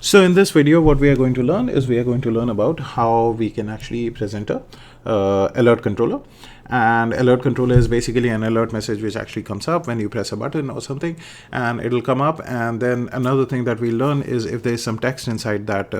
So in this video, what we are going to learn is we are going to learn about how we can actually present a alert controller. And alert controller is basically an alert message which actually comes up when you press a button or something, and it'll come up. And then another thing that we learn is if there's some text inside that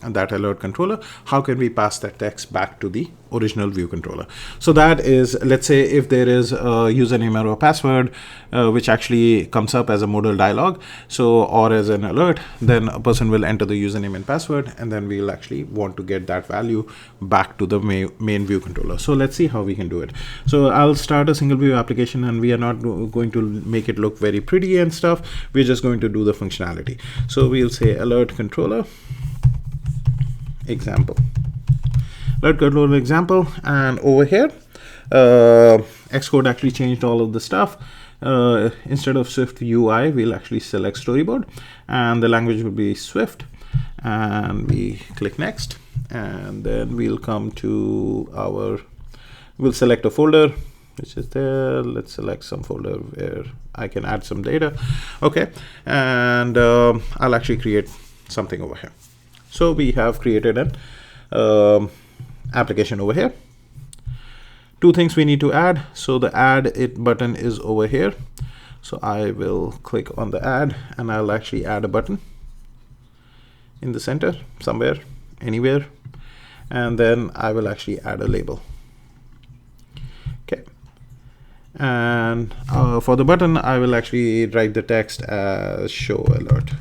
that alert controller, how can we pass that text back to the original view controller? So that is, let's say if there is a username or a password which actually comes up as a modal dialog, so or as an alert, then a person will enter the username and password, and then we'll actually want to get that value back to the main view controller. So let's see how we can do it. So I'll start a single view application, and we are not going to make it look very pretty and stuff. We're just going to do the functionality. So we'll say alert controller example, alert controller example, and over here Xcode actually changed all of the stuff. Instead of Swift UI, we'll actually select storyboard, and the language will be Swift, and we click next, and then we'll come to we'll select a folder which is there. Let's select some folder where I can add some data. Okay, and I'll actually create something over here. So we have created an application over here. Two things we need to add. So the add it button is over here. So I will click on the add, and I'll actually add a button in the center somewhere, anywhere. And then I will actually add a label. Okay. And for the button, I will actually write the text as show alert.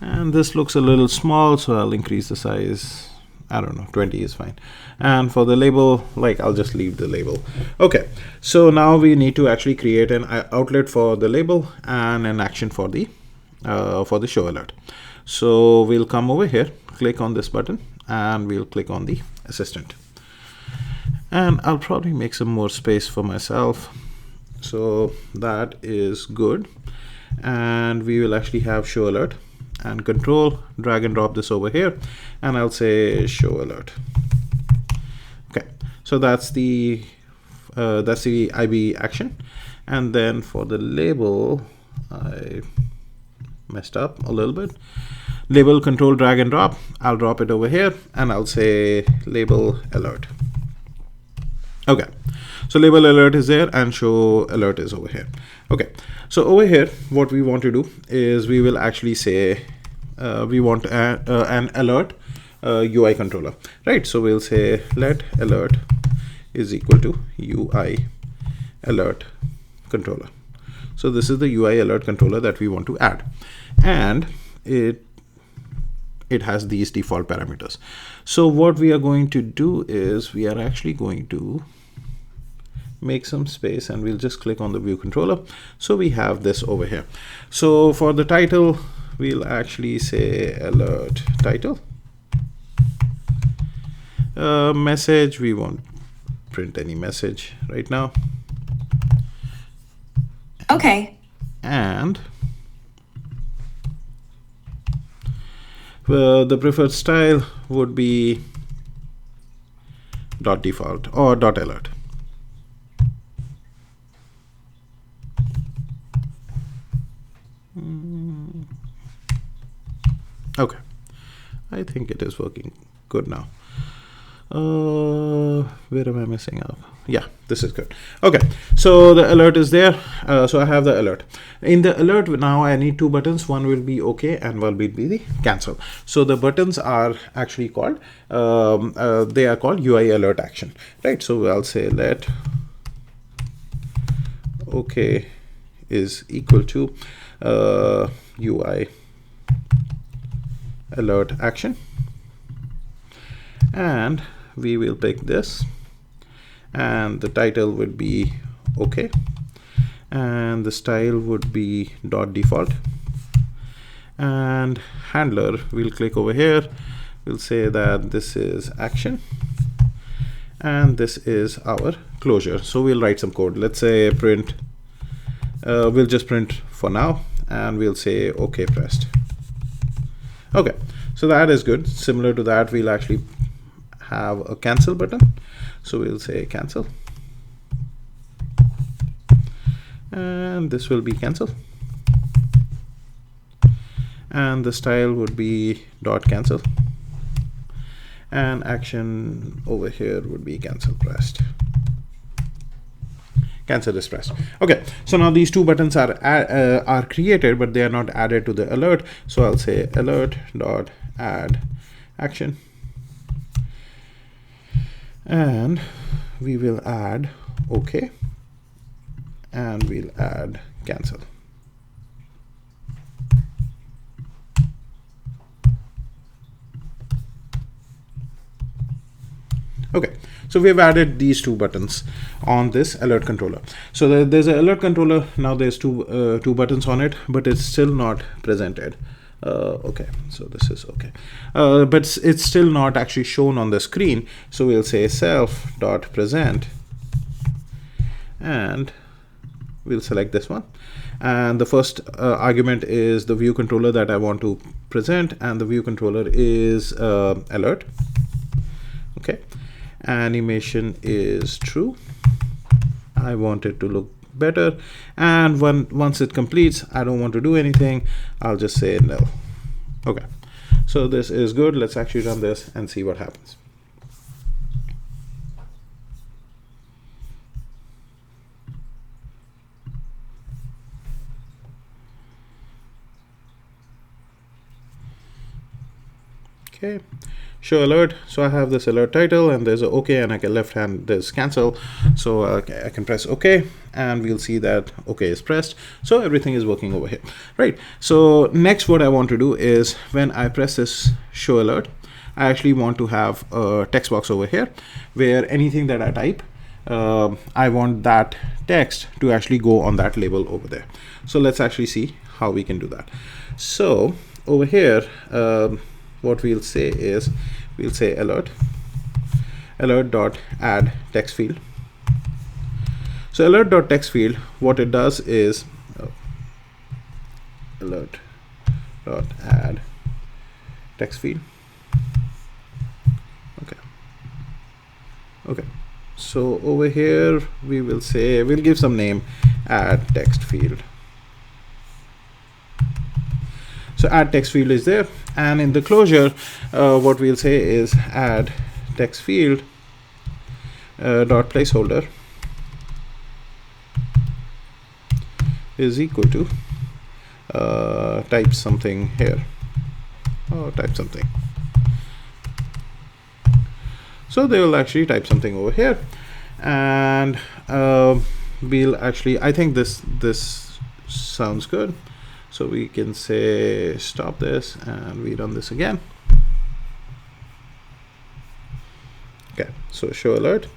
And this looks a little small, so I'll increase the size. I don't know, 20 is fine. And for the label, like, I'll just leave the label. Okay, so now we need to actually create an outlet for the label and an action for the show alert. So we'll come over here, click on this button, and we'll click on the assistant. And I'll probably make some more space for myself. So that is good. And we will actually have show alert, and control, drag and drop this over here, and I'll say show alert. Okay, so that's the IB action. And then for the label, I messed up a little bit. Label, control, drag and drop. I'll drop it over here, and I'll say label alert. Okay, so label alert is there, and show alert is over here. Okay, so over here, what we want to do is we will actually say we want an alert UI controller, right? So we'll say let alert is equal to UI alert controller. So this is the UI alert controller that we want to add, and it has these default parameters. So what we are going to do is we are actually going to make some space, and we'll just click on the view controller. So we have this over here. So for the title, we'll actually say alert title. Message, we won't print any message right now. Okay. And the preferred style would be .default or .alert. Okay, I think it is working good now. Where am I messing up? Yeah, this is good. Okay, so the alert is there. So I have the alert. In the alert now, I need two buttons. One will be OK, and one will be the cancel. So the buttons are actually called they are called UI alert action, right? So I'll say let OK is equal to UI alert action, and we will pick this, and the title would be OK, and the style would be .default, and handler, we'll click over here, we'll say that this is action, and this is our closure. So we'll write some code. Let's say print, we'll just print for now, and we'll say OK pressed. Okay, so that is good. Similar to that, we'll actually have a cancel button. So we'll say cancel, and this will be cancel. and the style would be dot cancel, and action over here would be cancel pressed. Cancel is pressed. Okay, so now these two buttons are created, but they are not added to the alert. So I'll say alert dot add action, and we will add OK, and we'll add cancel. Okay, so we've added these two buttons on this alert controller. So there's an alert controller. Now there's two buttons on it, but it's still not presented. Okay, so this is okay, but it's still not actually shown on the screen. So we'll say self.present, and we'll select this one. And the first argument is the view controller that I want to present, and the view controller is alert. Okay. Animation is true. I want it to look better, and once it completes, I don't want to do anything. I'll just say no. Okay, so this is good. Let's actually run this and see what happens. Okay, show alert. So I have this alert title, and there's a OK, and I can left hand there's cancel. So I can press OK, and we'll see that OK is pressed. So everything is working over here, right? So next, what I want to do is when I press this show alert, I actually want to have a text box over here where anything that I type, I want that text to actually go on that label over there. So let's actually see how we can do that. So over here, what we'll say is we'll say alert dot add text field. So alert dot text field, what it does is alert dot add text field. Okay, so over here we will say, we'll give some name, add text field. So add text field is there, and in the closure, what we'll say is add text field dot placeholder is equal to type something here. Type something. So they will actually type something over here, and we'll actually, I think this sounds good. So we can say stop this, and we run this again. Okay, so show alert.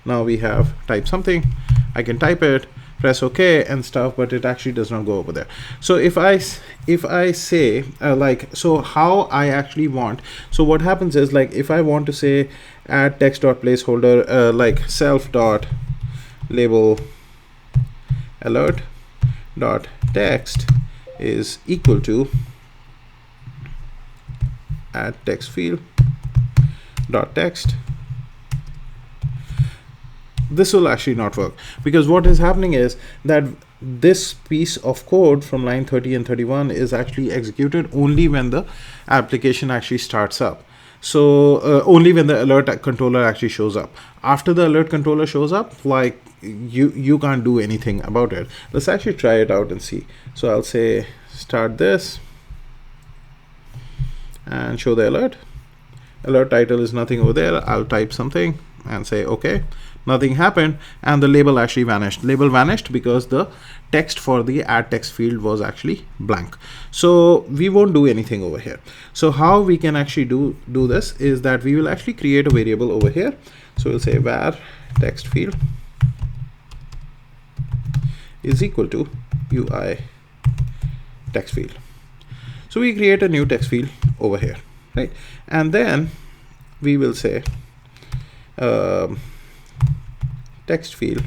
Now we have type something. I can type it, press OK and stuff, but it actually does not go over there. So if I say like, so how I actually want, so what happens is, like, if I want to say add text dot placeholder, like self dot label alert dot text is equal to add text field dot text, this will actually not work, because what is happening is that this piece of code from line 30 and 31 is actually executed only when the application actually starts up. So only when the alert controller actually shows up. After the alert controller shows up, like, you can't do anything about it. Let's actually try it out and see. So I'll say start this and show the alert. Alert title is nothing over there. I'll type something and say OK. Nothing happened, and the label actually vanished. Label vanished because the text for the add text field was actually blank. So we won't do anything over here. So how we can actually do this is that we will actually create a variable over here. So we'll say var text field is equal to UI text field. So we create a new text field over here, right? And then we will say text field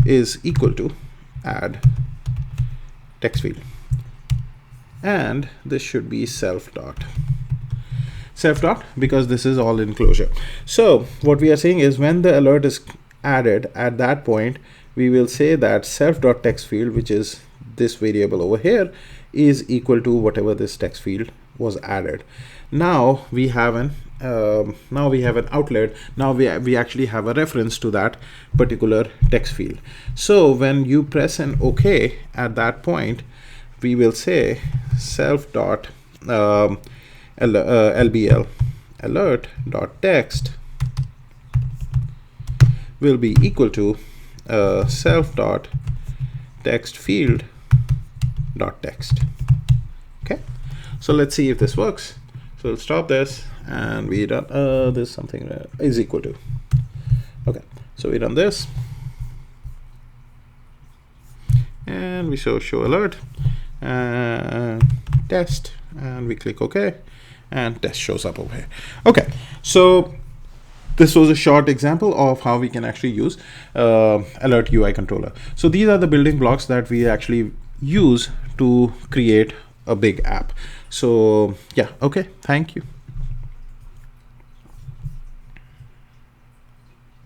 is equal to add text field, and this should be self dot because this is all in closure. So what we are saying is when the alert is added, at that point we will say that self dot text field, which is this variable over here is equal to whatever this text field was added. Now we have an outlet. Now we actually have a reference to that particular text field. So when you press an OK at that point, we will say self dot lbl alert dot text will be equal to self dot text field dot text. Okay, so let's see if this works. So we'll stop this and we run this something is equal to. Okay, so we run this and we show alert and test, and we click OK, and test shows up over here. Okay, so this was a short example of how we can actually use alert UI controller. So these are the building blocks that we actually use to create a big app. So yeah, okay, thank you.